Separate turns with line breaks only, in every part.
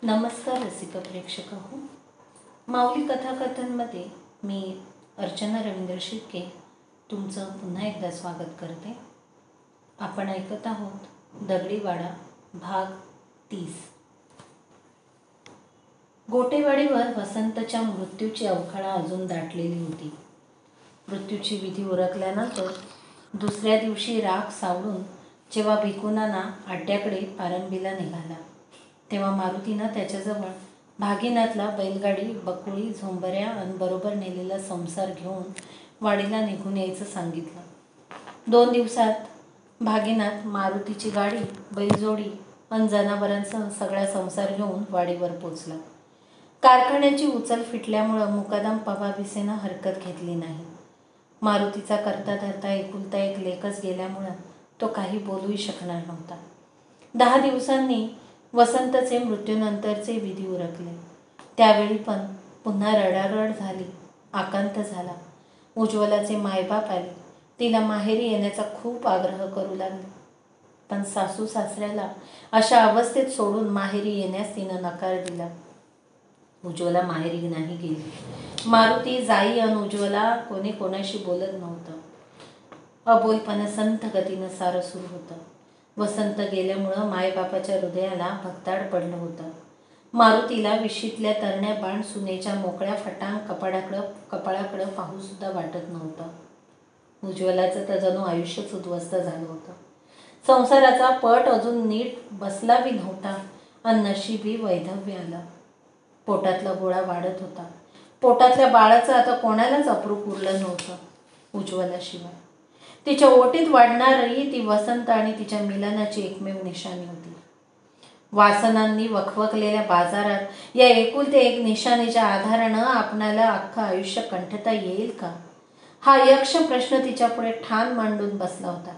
नमस्कार रसिक प्रेक्षक हो. माऊली कथाकथनमध्ये मी अर्चना रवींद्र शिर्के तुमचं पुन्हा एकदा स्वागत करते. आपण ऐकत आहोत दगडीवाडा भाग 30. गोटेवाडीवर वसंतच्या मृत्यूची अवखळा अजून दाटलेली होती. मृत्यूची विधी उरकल्यानंतर दुसऱ्या दिवशी राख सावळून जेव्हा भिकुनाना आड्याकडे पारंबीला निघाला तेव्हा मारुतीनं त्याच्याजवळ भागीनाथला बैलगाडी, बकुळी, झोंबऱ्या आणि बरोबर नेलेला संसार घेऊन वाडीला निघून यायचं सांगितलं. 2 दिवसात भागीनाथ मारुतीची गाडी, बैलजोडी आणि जनावरांसह सगळा संसार घेऊन वाडीवर पोचला. कारखान्याची उचल फिटल्यामुळं मुकादम पवाबिसेनं हरकत घेतली नाही. मारुतीचा करता धरता एकुलता एक लेकच गेल्यामुळं तो काही बोलूही शकणार नव्हता. 10 दिवसांनी वसंतचे मृत्यूनंतरचे विधी उरकले. त्यावेळी पण पुन्हा रडारड झाली. आकांत झाला. उज्ज्वलाचे मायबाप आले. तिला माहेरी येण्याचा खूप आग्रह करू लागले. पण सासू सासऱ्याला अशा अवस्थेत सोडून माहेरी येण्यास तिनं नकार दिला. उज्ज्वला माहेरी नाही गेली. मारुती, जाई आणि उज्ज्वला कोणी कोणाशी बोलत नव्हतं. अबोलपणे संथ गतीनं सारं सुरू होतं. वसंत गेल्यामुळं मायबापाच्या हृदयाला भगदाड पडलं होतं. मारुतीला विशीतल्या तरण्या बाण सुनेच्या मोकळ्या फटांग कपाळाकडं पाहूसुद्धा वाटत नव्हतं. उज्ज्वलाचं तर जणू आयुष्यच उद्ध्वस्त झालं होतं. संसाराचा पट अजून नीट बसला बी नव्हता आणि नशिबी वैधव्य आलं. पोटातला गोळा वाढत होता. पोटातल्या बाळाचं आता कोणालाच अप्रूप उरलं नव्हतं उज्ज्वलाशिवाय. तिच्या ओटीत वाढणारी ती वसंत आणि तिच्या मिलनाची एकमेव निशाणी होती. वासनांनी वखवकलेल्या बाजारात या एकुलते एक निशाणीच्या आधारानं आपणाला अख्खं आयुष्य कंठता येईल का, हा यक्ष प्रश्न तिच्यापुढे ठाण मांडून बसला होता.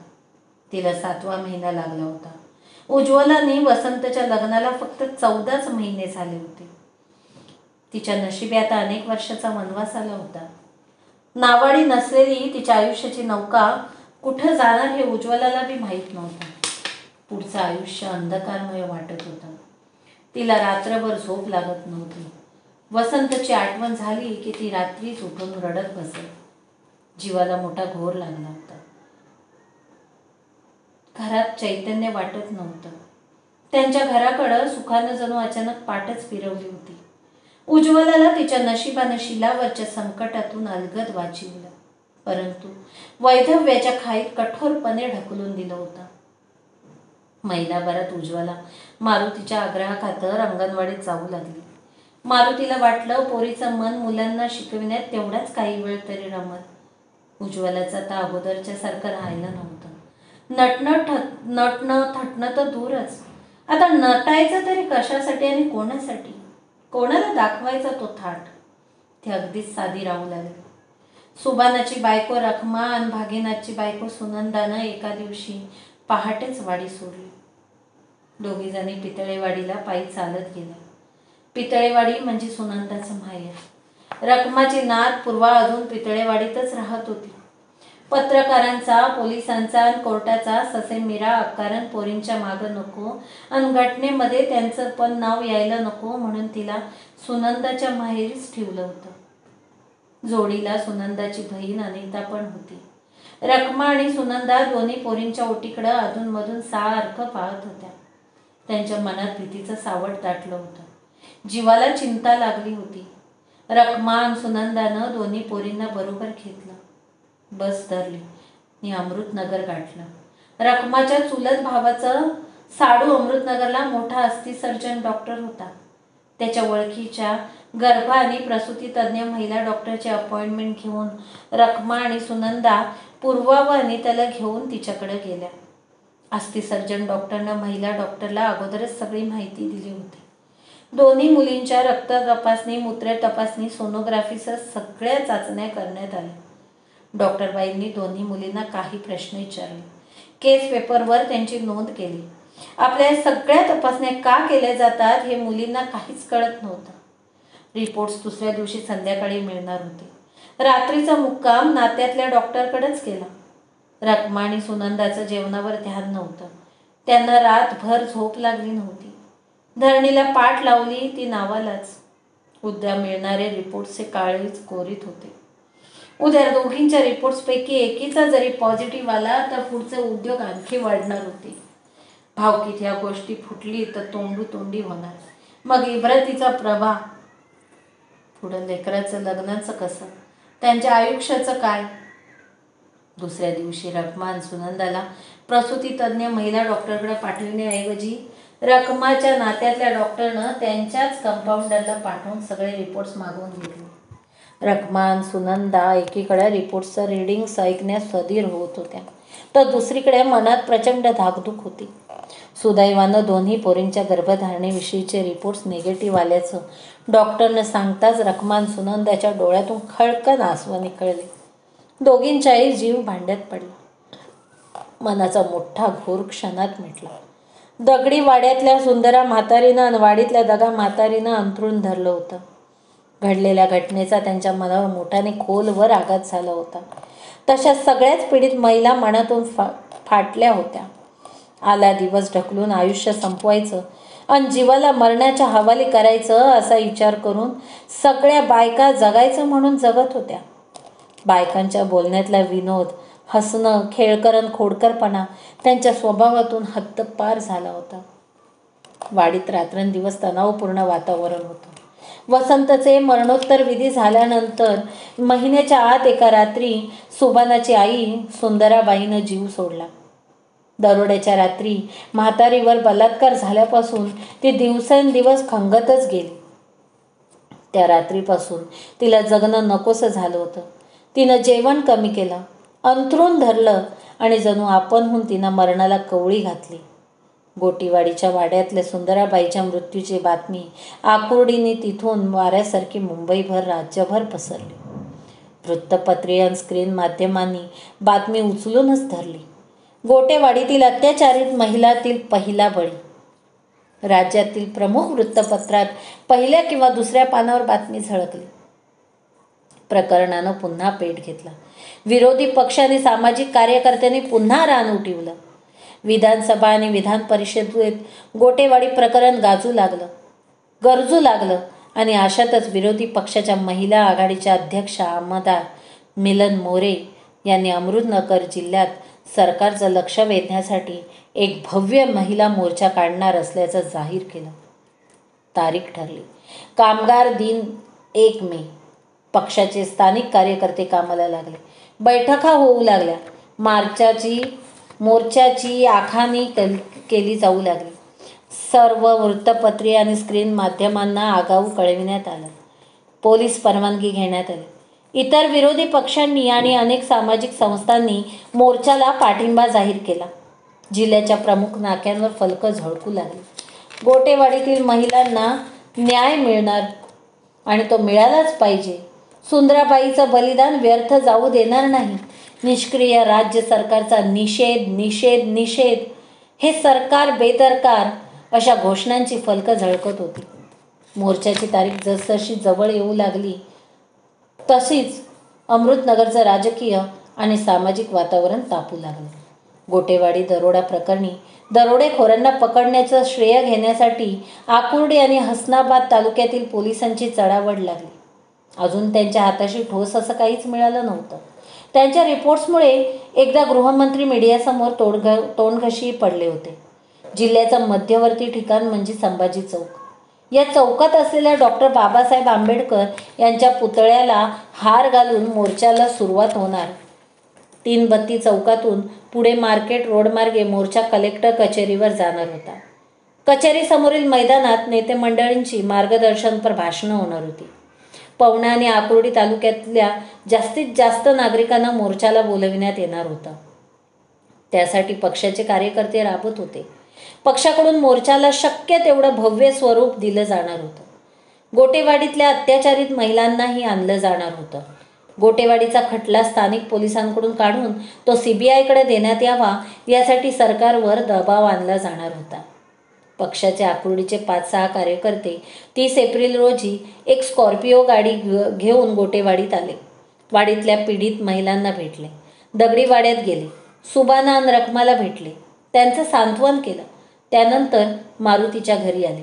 तिला 7वा महिना लागला होता. उज्ज्वलाने वसंतच्या लग्नाला फक्त 14च महिने झाले होते. तिच्या नशिबी आता अनेक वर्षाचा वनवास आला होता. नावाडी नसलेली तिच्या आयुष्याची नौका कुठं जाणार हे उज्ज्वलाला बी माहीत नव्हतं. पुढचं आयुष्य अंधकारमय वाटत होतं. तिला रात्रभर झोप लागत नव्हती. वसंतची आठवण झाली की ती रात्रीच उठून रडत बसे. जीवाला मोठा घोर लागला होता. घरात चैतन्य वाटत नव्हतं. त्यांच्या घराकडं सुखानं जणू अचानक पाठच फिरवली होती. उज्ज्वलाला तिच्या नशिबानं शिलावरच्या संकटातून अलगद वाचविलं, परंतु वैधव्याच्या खाईत कठोरपणे ढकलून दिलं होतं. महिनाभरात उज्ज्वला मारुतीच्या आग्रहाखातर अंगणवाडीत जाऊ लागली. मारुतीला वाटलं पोरीचं मन मुलांना शिकविण्यात तेवढाच काही वेळ तरी रमत. उज्ज्वलाचं आता अगोदरच्या सारखं राहिलं नव्हतं. नटणं थटणं तर दूरच, आता नटायचं तरी कशासाठी आणि कोणासाठी, कोणाला दाखवायचा तो थाट. ती अगदीच साधी राहू लागली. सुबानाची बायको रखमा आणि भागीनाथची बायको सुनंदानं एका दिवशी पहाटेच वाडी सोडली. दोघीजणी पितळेवाडीला पायी चालत गेल्या. पितळेवाडी म्हणजे सुनंदाचं माहेर. रखमाची नात पूर्वा अजून पितळेवाडीतच राहत होती. पत्रकारांचा, पोलिसांचा आणि कोर्टाचा ससेमिरा आकारण पोरींच्या मागं नको आणि घटनेमध्ये त्यांचं पण नाव यायला नको म्हणून तिला सुनंदाच्या माहेरीच ठेवलं होतं. जोडीला सुनंदाची बहीण अनिता पण होती. रखमा आणि सुनंदा दोन्ही पोरींच्या ओटीकडं अधूनमधून सारखं पाहत होत्या. त्यांच्या मनात भीतीचं सावट दाटलं होतं. जीवाला चिंता लागली होती. रखमा आणि सुनंदानं दोन्ही पोरींना बरोबर घेतलं. बस धरली आणि अमृतनगर गाठलं. रखमाच्या चुलत भावाचं साडू अमृतनगरला मोठा अस्थिसर्जन डॉक्टर होता. त्याच्या ओळखीच्या गर्भ आणि प्रसूती तज्ज्ञ महिला डॉक्टरची अपॉइंटमेंट घेऊन रखमा आणि सुनंदा पूर्वा व अनिताला घेऊन तिच्याकडे गेल्या. अस्थिसर्जन डॉक्टरनं महिला डॉक्टरला अगोदरच सगळी माहिती दिली होती. दोन्ही मुलींच्या रक्त तपासणी, मूत्र तपासणी, सोनोग्राफीसह सगळ्या चाचण्या करण्यात आल्या. डॉक्टरबाईंनी दोन्ही मुलींना काही प्रश्न विचारले. केस पेपरवर त्यांची नोंद केली. आपल्या सगळ्या तपासण्या का केल्या जातात हे मुलींना काहीच कळत नव्हतं. रिपोर्ट्स दुसऱ्या दिवशी संध्याकाळी मिळणार होते. रात्रीचा मुक्काम नात्यातल्या डॉक्टरकडेच केला. रखमा आणि सुनंदाचं जेवणावर ध्यान नव्हतं. त्यांना रातभर झोप लागली नव्हती. धरणीला पाठ लावली ती नावालाच. उद्या मिळणारे रिपोर्ट्सचे काळीच कोरीत होते. उद्या दोघींच्या रिपोर्ट्सपैकी एकीचा जरी पॉझिटिव्ह आला तर पुढचे उद्योग आणखी वाढणार होते. भावकीत ह्या गोष्टी फुटली तर तोंडोतोंडी होणार. मग इब्रतीचा प्रभा. पुढं लेकराचं लग्नाचं कसं, त्यांच्या आयुष्याचं काय? दुसऱ्या दिवशी रखमान सुनंदाला प्रसूती तज्ज्ञ महिला डॉक्टरकडे पाठविण्याऐवजी रखमाच्या नात्यातल्या डॉक्टरनं त्यांच्याच कंपाऊंडरला पाठवून सगळे रिपोर्ट्स मागवून घेतले. रखमान सुनंदा एकीकडे रिपोर्ट्सचं रिडिंग्स ऐकण्यास सधीर होत होत्या, तर दुसरीकडे मनात प्रचंड धाकधूक होती. सुदैवानं दोन्ही पोरींच्या गर्भधारणेविषयीचे रिपोर्ट्स निगेटिव्ह आल्याचं डॉक्टरनं सांगताच रखमान सुनंदाच्या डोळ्यातून खळकन आसवं निखळले. दोघींच्याही जीव भांड्यात पडला. मनाचा मोठा घोर क्षणात मिटला. दगडी वाड्यातल्या सुंदरा म्हातारीनं आणि वाडीतल्या दगा म्हातारीनं अंथरूण धरलं होतं. घडलेल्या घटनेचा त्यांच्या मनावर मोठ्याने खोलवर आघात झाला होता. तशा सगळ्याच पीडित महिला मनातून फाटल्या होत्या. आला दिवस ढकलून आयुष्य संपवायचं आणि जीवाला मरणाच्या हवाली करायचं असा विचार करून सगळ्या बायका जगायचं म्हणून जगत होत्या. बायकांच्या बोलण्यातला विनोद, हसणं, खेळकरण, खोडकरपणा त्यांच्या स्वभावातून हद्दपार झाला होता. वाडीत रात्रंदिवस तणावपूर्ण वातावरण होतं. वसंतचे मरणोत्तर विधी झाल्यानंतर महिन्याच्या आत एका रात्री सुभानाची आई सुंदराबाईनं जीव सोडला. दरोड्याच्या रात्री म्हातारीवर बलात्कार झाल्यापासून ती दिवसेंदिवस खंगतच गेली. त्या रात्रीपासून तिला जगणं नकोसं झालं होतं. तिनं जेवण कमी केलं, अंथरूण धरलं आणि जणू आपणहून तिनं मरणाला कवळी घातली. गोटीवाडीच्या वाड्यातल्या सुंदराबाईच्या मृत्यूची बातमी आकुर्डीने तिथून वाऱ्यासारखी मुंबईभर, राज्यभर पसरली. वृत्तपत्रे आणि स्क्रीन माध्यमांनी बातमी उचलूनच धरली. गोटेवाडीतील अत्याचारित महिलातील पहिला बळी. राज्यातील प्रमुख वृत्तपत्रात पहिल्या किंवा दुसऱ्या पानावर बातमी झळकली. प्रकरणानं पुन्हा पेट घेतला. विरोधी पक्ष आणि सामाजिक कार्यकर्त्यांनी पुन्हा रान उठवलं. विधानसभा आणि विधान परिषदेत गोटेवाडी प्रकरण गरजू लागलं आणि अशातच विरोधी पक्षाच्या महिला आघाडीच्या अध्यक्षा आमदार मिलन मोरे यांनी अमृतनगर जिल्ह्यात सरकारचं लक्ष वेधण्यासाठी एक भव्य महिला मोर्चा काढणार असल्याचं जाहीर केलं. तारीख ठरली. कामगार दिन 1 मे. पक्षाचे स्थानिक कार्यकर्ते कामाला लागले. बैठका होऊ लागल्या. मोर्चाची आखणी केली जाऊ लागली. सर्व वृत्तपत्रे आणि स्क्रीन माध्यमांना आगाऊ कळविण्यात आलं. पोलीस परवानगी घेण्यात आली. इतर विरोधी पक्षांनी आणि अनेक सामाजिक संस्थांनी मोर्चाला पाठिंबा जाहीर केला. जिल्ह्याच्या प्रमुख नाक्यांवर फलकं झळकू लागली. गोटेवाडीतील महिलांना न्याय मिळणार आणि तो मिळालाच पाहिजे. सुंदराबाईचं बलिदान व्यर्थ जाऊ देणार नाही. निष्क्रिय राज्य सरकारचा निषेध निषेध निषेध. हे सरकार बेदरकार अशा घोषणांची फलकं झळकत होती. मोर्चाची तारीख जसजशी जवळ येऊ लागली तशीच अमृतनगरचं राजकीय आणि सामाजिक वातावरण तापू लागलं. गोटेवाडी दरोडा प्रकरणी दरोडेखोरांना पकडण्याचं श्रेय घेण्यासाठी आकुर्डी आणि हसनाबाद तालुक्यातील पोलिसांची चढावड लागली. अजून त्यांच्या हाताशी ठोस असं काहीच मिळालं नव्हतं. त्यांच्या रिपोर्ट्समुळे एकदा गृहमंत्री मीडियासमोर तोंडघशी पडले होते. जिल्ह्याचं मध्यवर्ती ठिकाण म्हणजे संभाजी चौक. या चौकात असलेल्या डॉक्टर बाबासाहेब आंबेडकर यांच्या पुतळ्याला हार घालून मोर्चाला सुरुवात होणार. 3 बत्ती चौकातून पुढे मार्केट रोडमार्गे मोर्चा कलेक्टर कचेरीवर जाणार होता. कचेरीसमोरील मैदानात नेते मंडळींची मार्गदर्शनपर भाषणं होणार होती. पवना आणि आकुर्डी तालुक्यातल्या जास्तीत जास्त नागरिकांना मोर्चाला बोलविण्यात येणार होतं. त्यासाठी पक्षाचे कार्यकर्ते राबत होते. पक्षाकडून मोर्चाला शक्य तेवढं भव्य स्वरूप दिलं जाणार होतं. गोटेवाडीतल्या अत्याचारित महिलांनाही आणलं जाणार होतं. गोटेवाडीचा खटला स्थानिक पोलिसांकडून काढून तो CBIकडे देण्यात यावा यासाठी सरकारवर दबाव आणला जाणार होता. पक्षाचे आकुर्डीचे 5-6 कार्यकर्ते 30 एप्रिल रोजी एक स्कॉर्पिओ गाडी घेऊन गोटेवाडीत आले. वाडीतल्या पीडित महिलांना भेटले. दगडी वाड्यात गेले. सुबाना आणि रखमाला भेटले. त्यांचं सांत्वन केलं. त्यानंतर मारुतीच्या घरी आले.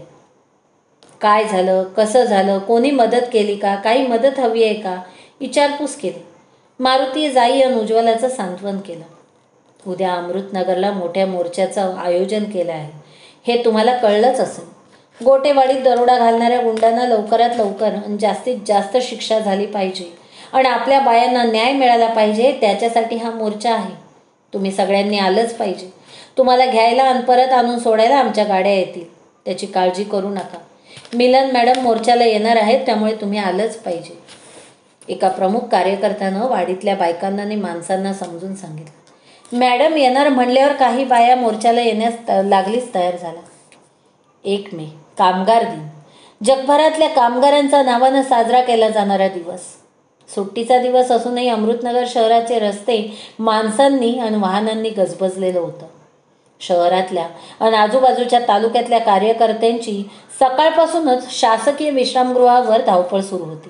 काय झालं, कसं झालं, कोणी मदत केली का, काही मदत हवी आहे का, विचारपूस केली. मारुती जाई आणि उज्ज्वलाचं सांत्वन केलं. उद्या अमृतनगरला मोठ्या मोर्चाचं आयोजन केलं आहे, हे तुम्हाला कळलंच असेल. गोटेवाडीत दरोडा घालणाऱ्या गुंडांना लवकरात लवकर आणि जास्तीत जास्त शिक्षा झाली पाहिजे आणि आपल्या बायांना न्याय मिळाला पाहिजे, त्याच्यासाठी हा मोर्चा आहे. तुम्ही सगळ्यांनी आलंच पाहिजे. तुम्हाला घ्यायला आणि परत आणून सोडायला आमच्या गाड्या येतील, त्याची काळजी करू नका. मिलन मॅडम मोर्चाला येणार आहेत, त्यामुळे तुम्ही आलंच पाहिजे. एका प्रमुख कार्यकर्त्यानं वाडीतल्या बायकांना आणि माणसांना समजून सांगितलं. मॅडम येणार म्हणल्यावर काही बाया मोर्चाला येण्यास लागलीच तयार झाला. 1 मे कामगार दिन, जगभरातल्या कामगारांच्या नावानं साजरा केला जाणारा दिवस. सुट्टीचा दिवस असूनही अमृतनगर शहराचे रस्ते माणसांनी आणि वाहनांनी गजबजलेलं होतं. शहरातल्या आणि आजूबाजूच्या तालुक्यातल्या कार्यकर्त्यांची सकाळपासूनच शासकीय विश्रामगृहावर धावपळ सुरू होती.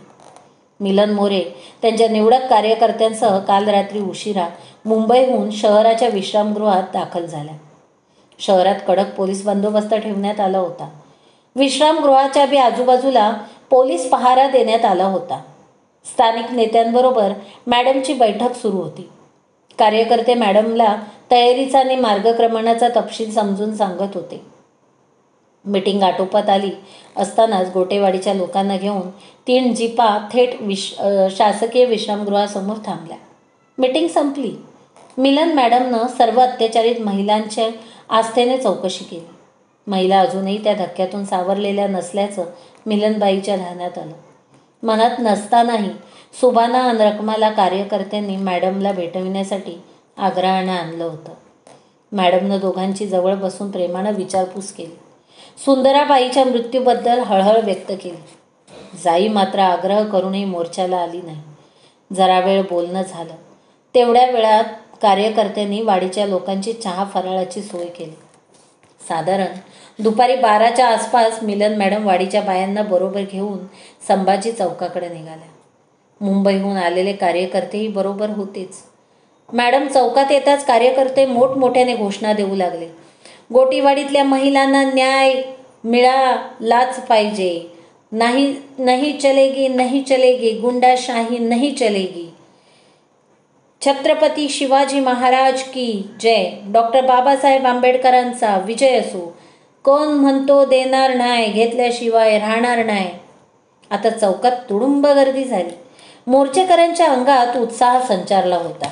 मिलन मोरे त्यांच्या निवडक कार्यकर्त्यांसह काल रात्री उशिरा मुंबईहून शहराच्या विश्रामगृहात दाखल झाल्या. शहरात कडक पोलीस बंदोबस्त ठेवण्यात आला होता. विश्रामगृहाच्या बी आजूबाजूला पोलीस पहारा देण्यात आला होता. स्थानिक नेत्यांबरोबर मॅडमची बैठक सुरू होती. कार्यकर्ते मॅडमला तयारीचा आणि मार्गक्रमणाचा तपशील समजून सांगत होते. मीटिंग आटोपात आली असतानाच गोटेवाडीच्या लोकांना घेऊन 3 जीपा थेट शासकीय विश्रामगृहासमोर थांबल्या. मीटिंग संपली. मिलन मॅडमनं सर्व अत्याचारित महिलांच्या आस्थेने चौकशी केली. महिला अजूनही त्या धक्क्यातून सावरलेल्या नसल्याचं मिलनबाईच्या ध्यानात आलं. मनात नसतानाही सुभाना आणि रखमाला कार्यकर्त्यांनी मॅडमला भेटविण्यासाठी आग्रहानं आणलं होतं. मॅडमनं दोघांची जवळ बसून प्रेमानं विचारपूस केली. सुंदराबाईच्या मृत्यूबद्दल हळहळ व्यक्त केली. जाई मात्र आग्रह करूनही मोर्चाला आली नाही. जरा वेळ बोलणं झालं. तेवढ्या वेळात कार्यकर्त्यांनी वाडीच्या लोकांची चहा फराळाची सोय केली. साधारण दुपारी 12च्या आसपास मिलन मॅडम वाडीच्या बायांना बरोबर घेऊन संभाजी चौकाकडे निघाल्या. मुंबईहून आलेले कार्यकर्तेही बरोबर होतेच. मॅडम चौकात येताच कार्यकर्ते मोठमोठ्याने घोषणा देऊ लागले. गोटीवाडीतल्या महिलांना न्याय मिळालाच पाहिजे. नहीं चलेगी, नहीं चलेगी, गुंडाशाही नहीं चलेगी. छत्रपती शिवाजी महाराज की जय. डॉक्टर बाबासाहेब आंबेडकरांचा विजय असो. कोण म्हणतो देणार नाही, घेतल्याशिवाय राहणार नाही. आता चौकात तुडुंब गर्दी झाली. मोर्चेकऱ्यांच्या अंगात उत्साह संचारला होता.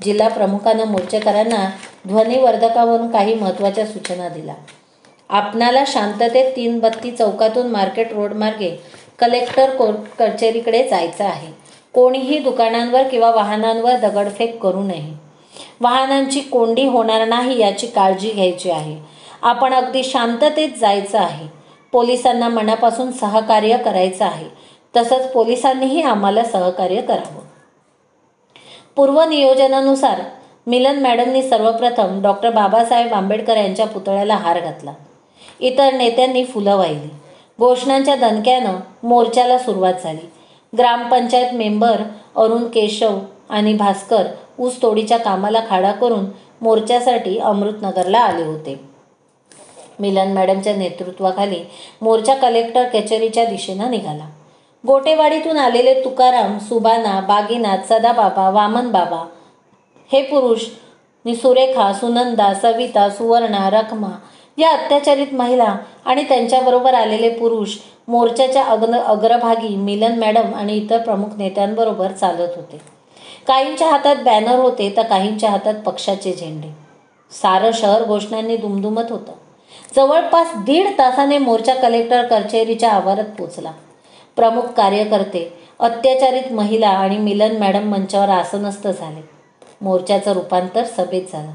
जिल्हा प्रमुखानं मोर्चेकऱ्यांना ध्वनिवर्धकावरून काही महत्त्वाच्या सूचना दिल्या. आपणाला शांततेत 332 चौकातून मार्केट रोडमार्गे कलेक्टर कचेरीकडे जायचं आहे. कोणीही दुकानांवर किंवा वाहनांवर दगडफेक करू नये. वाहनांची कोंडी होणार नाही याची काळजी घ्यायची आहे. आपण अगदी शांततेत जायचं आहे. पोलिसांना मनापासून सहकार्य करायचं आहे. तसंच पोलिसांनीही आम्हाला सहकार्य करावं. पूर्वनियोजनानुसार मिलन मॅडमनी सर्वप्रथम डॉक्टर बाबासाहेब आंबेडकर यांच्या पुतळ्याला हार घातला. इतर नेत्यांनी फुलं वाहिली. घोषणांच्या दणक्यानं मोर्चाला सुरुवात झाली. ग्रामपंचायत मेंबर अरुण केशव आणि भास्कर ऊसतोडीच्या कामाला खाडा करून मोर्चासाठी अमृतनगरला आले होते. मिलन मॅडमच्या नेतृत्वाखाली मोर्चा कलेक्टर कचेरीच्या दिशेनं निघाला. गोटेवाडीतून आलेले तुकाराम, सुभाना, बागीनाथ, सदाबाबा, वामनबाबा हे पुरुष नि सुरेखा, सुनंदा, सविता, सुवर्णा, रखमा या अत्याचारित महिला आणि त्यांच्याबरोबर आलेले पुरुष मोर्चाच्या अग्रभागी मिलन मॅडम आणि इतर प्रमुख नेत्यांबरोबर चालत होते. काहींच्या हातात बॅनर होते तर काहींच्या हातात पक्षाचे झेंडे. सारं शहर घोषणांनी दुमदुमत होतं. जवळपास 1.5 तासाने मोर्चा कलेक्टर कचेरीच्या आवारात पोचला. प्रमुख कार्यकर्ते, अत्याचारित महिला आणि मिलन मॅडम मंचावर आसनस्थ झाले. मोर्चाचं रूपांतर सभेत झालं.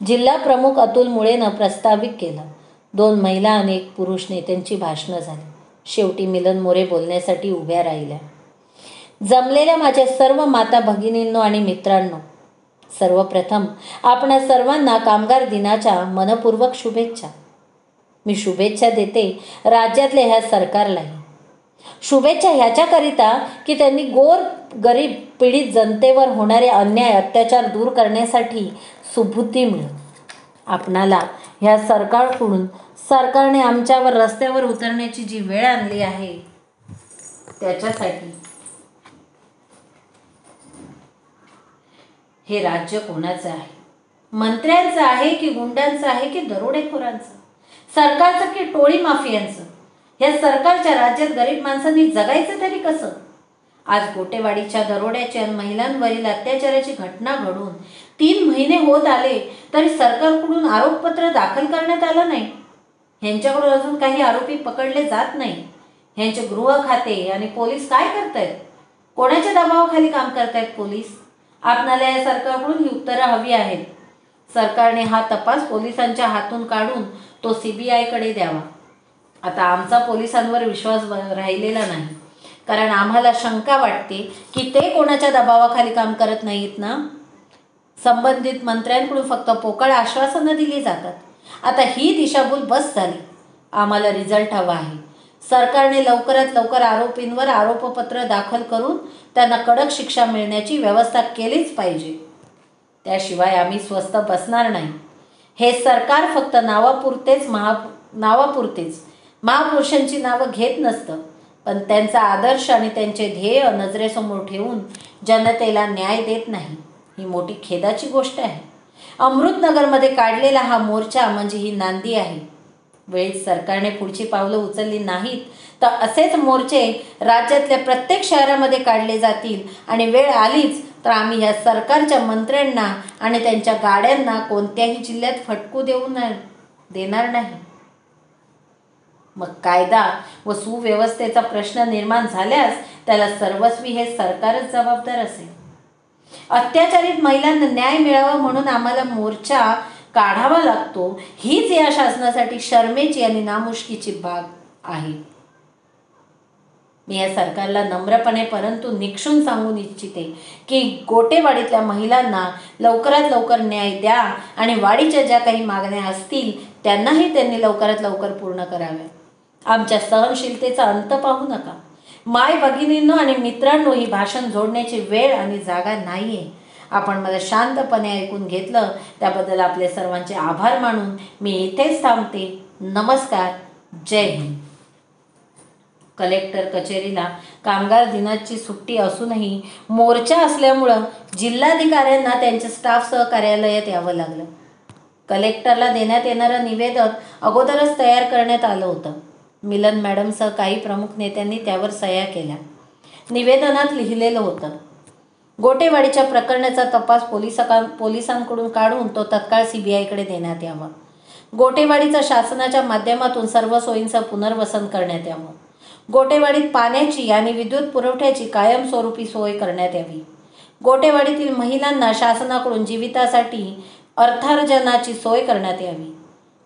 जिल्हा प्रमुख अतुल मुळेनं प्रस्तावित केलं. 2 महिला आणि 1 पुरुष नेत्यांची भाषणं झाली. शेवटी मिलन मोरे बोलण्यासाठी उभ्या राहिल्या. जमलेल्या माझ्या सर्व माता भगिनींनो आणि मित्रांनो, सर्वप्रथम आपणा सर्वांना कामगार दिनाच्या मनपूर्वक शुभेच्छा. मी शुभेच्छा देते राज्यातल्या ह्या सरकारलाही. शुभेच्छा ह्याच्याकरिता की त्यांनी गोर गरीब पीडित जनतेवर होणारे अन्याय अत्याचार दूर करण्यासाठी सुबुद्धी मिळो. आपणाला ह्या सरकारकडून सरकारने आमच्यावर रस्त्यावर उतरण्याची जी वेळ आणली आहे त्याच्यासाठी हे राज्य कोणाचं आहे? मंत्र्यांचं आहे की गुंडांचं आहे की दरोडेखोरांचं? सरकारचं की टोळी माफियांचं? या सरकारच्या राज्यात गरीब माणसांनी जगायचं तरी कसं? आज गोटेवाडीच्या दरोड्याची आणि महिलांवरील अत्याचाराची घटना घडून 3 महिने होत आले तरी सरकारकडून आरोपपत्र दाखल करण्यात आलं नाही. ह्यांच्याकडून अजून काही आरोपी पकडले जात नाही. ह्यांचे गृह खाते आणि पोलीस काय करतायत? कोणाच्या दबावाखाली काम करतायत पोलीस? आपणाला या सरकारकडून ही उत्तरं हवी आहेत. सरकारने हा तपास पोलिसांच्या हातून काढून तो CBIकडे द्यावा. आता आमचा पोलिसांवर विश्वास राहिलेला नाही, कारण आम्हाला शंका वाटते की ते कोणाच्या दबावाखाली काम करत नाहीत ना. संबंधित मंत्र्यांकडून फक्त पोकळ आश्वासनं दिली जातात. आता ही दिशाभूल बस झाली. आम्हाला रिझल्ट हवा आहे. सरकारने लवकरात लवकर आरोपींवर आरोपपत्र दाखल करून त्यांना कडक शिक्षा मिळण्याची व्यवस्था केलीच पाहिजे. त्याशिवाय आम्ही स्वस्थ बसणार नाही. हे सरकार फक्त नावापुरतेच महापुरुषांची नावं घेत नसतं, पण त्यांचा आदर्श आणि त्यांचे ध्येय नजरेसमोर ठेवून जनतेला न्याय देत नाही. ही मोठी खेदाची गोष्ट आहे. अमृतनगरमध्ये काढलेला हा मोर्चा म्हणजे ही नांदी आहे. वेळीच सरकारने पुढची पावलं उचलली नाहीत तर असेच मोर्चे राज्यातल्या प्रत्येक शहरामध्ये काढले जातील आणि वेळ आलीच तर आम्ही ह्या सरकारच्या मंत्र्यांना आणि त्यांच्या गाड्यांना कोणत्याही जिल्ह्यात फटकू देणार नाही. मग कायदा व सुव्यवस्थेचा प्रश्न निर्माण झाल्यास त्याला सर्वस्वी हे सरकारच जबाबदार असेल. अत्याचारित महिलांना न्याय मिळावा म्हणून आम्हाला मोर्चा काढावा लागतो, हीच या शासनासाठी शरमेची आणि नामुष्कीची बाब आहे. मी या सरकारला नम्रपणे परंतु निक्षून सांगून इच्छिते की गोटेवाडीतल्या महिलांना लवकरात लवकर न्याय द्या आणि वाडीच्या ज्या काही मागण्या असतील त्यांनाही त्यांनी लवकरात लवकर पूर्ण कराव्या. आमच्या सहनशीलतेचा अंत पाहू नका. माय भगिनींनो आणि मित्रांनो, ही भाषण जोडण्याची वेळ आणि जागा नाही आहे. आपण मला शांतपणे ऐकून घेतलं त्याबद्दल आपले सर्वांचे आभार मानून मी इथेच थांबते. नमस्कार. जय हिंद. कलेक्टर कचेरीला कामगार दिनाची सुट्टी असूनही मोर्चा असल्यामुळं जिल्हाधिकाऱ्यांना त्यांच्या स्टाफसह कार्यालयात यावं लागलं. कलेक्टरला देण्यात येणारं निवेदन अगोदरच तयार करण्यात आलं होतं. मिलन मॅडमसह काही प्रमुख नेत्यांनी त्यावर सह्या केल्या. निवेदनात लिहिलेलं होतं, गोटेवाडीच्या प्रकरणाचा तपास पोलिसांकडून काढून तो तत्काळ CBIकडे देण्यात यावा. गोटेवाडीचं शासनाच्या माध्यमातून सर्व सोयींचं पुनर्वसन करण्यात यावं. गोटेवाडीत पाण्याची आणि विद्युत पुरवठ्याची कायमस्वरूपी सोय करण्यात यावी. गोटेवाडीतील महिलांना शासनाकडून जीवितासाठी अर्थार्जनाची सोय करण्यात यावी.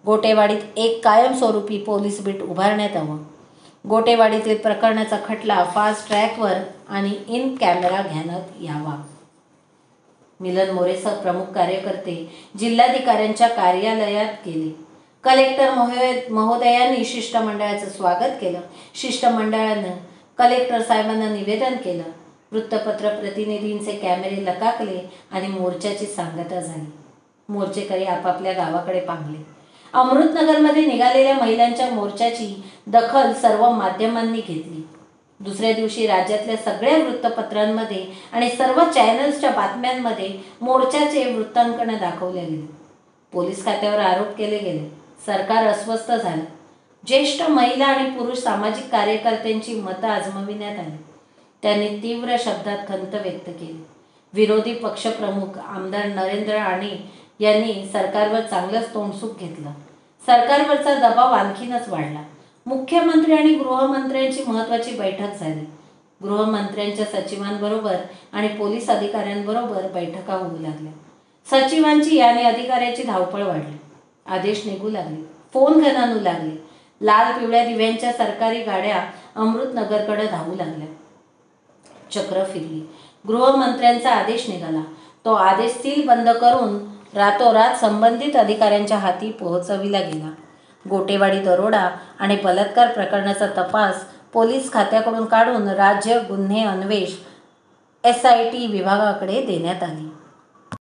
गोटेवाडीत एक कायमस्वरूपी पोलीस बीट उभारण्यात यावं. गोटेवाडीतील प्रकरणाचा खटला फास्ट ट्रॅकवर आणि इन कॅमेरा घेण्यात यावा. मिलन मोरेसह प्रमुख कार्यकर्ते जिल्हाधिकाऱ्यांच्या कार्यालयात गेले. कलेक्टर महोदयांनी शिष्टमंडळाचं स्वागत केलं. शिष्टमंडळानं कलेक्टर साहेबांना निवेदन केलं. वृत्तपत्र प्रतिनिधींचे कॅमेरे लकाकले आणि मोर्चाची सांगता झाली. मोर्चेकरी आपापल्या गावाकडे पांगले. अमृतनगरमध्ये निघालेल्या महिलांच्या मोर्चाची दखल सर्व माध्यमांनी घेतली. दुसऱ्या दिवशी राज्यातल्या सगळ्या वृत्तपत्रांमध्ये आणि सर्व चॅनल्सच्या बातम्यांमध्ये मोर्चाचे वृत्तांकन दाखवले गेले. पोलीस खात्यावर आरोप केले गेले. सरकार अस्वस्थ झालं. ज्येष्ठ महिला आणि पुरुष सामाजिक कार्यकर्त्यांची मतं आजमाविण्यात आली. त्यांनी तीव्र शब्दात खंत व्यक्त केली. विरोधी पक्षप्रमुख आमदार नरेंद्र राणे यांनी सरकारवर चांगलंच तोंडसुख घेतलं. सरकारवरचा दबाव आणखीनच वाढला. मुख्यमंत्री आणि गृहमंत्र्यांची महत्त्वाची बैठक झाली. गृहमंत्र्यांच्या सचिवांबरोबर आणि पोलीस अधिकाऱ्यांबरोबर बैठका होऊ लागल्या. सचिवांची आणि अधिकाऱ्याची धावपळ वाढली. आदेश निघू लागले. फोन घणानू लागले. लाल पिवळ्या दिव्यांच्या सरकारी गाड्या अमृतनगरकडे धावू लागल्या. चक्र फिरली. गृहमंत्र्यांचा आदेश निघाला. तो आदेश सील बंद करून रातोरात संबंधित अधिकाऱ्यांच्या हाती पोहोचविला गेला. गोटेवाडी दरोडा आणि बलात्कार प्रकरणाचा तपास पोलीस खात्याकडून काढून राज्य गुन्हे अन्वेष SIT विभागाकडे देण्यात आली.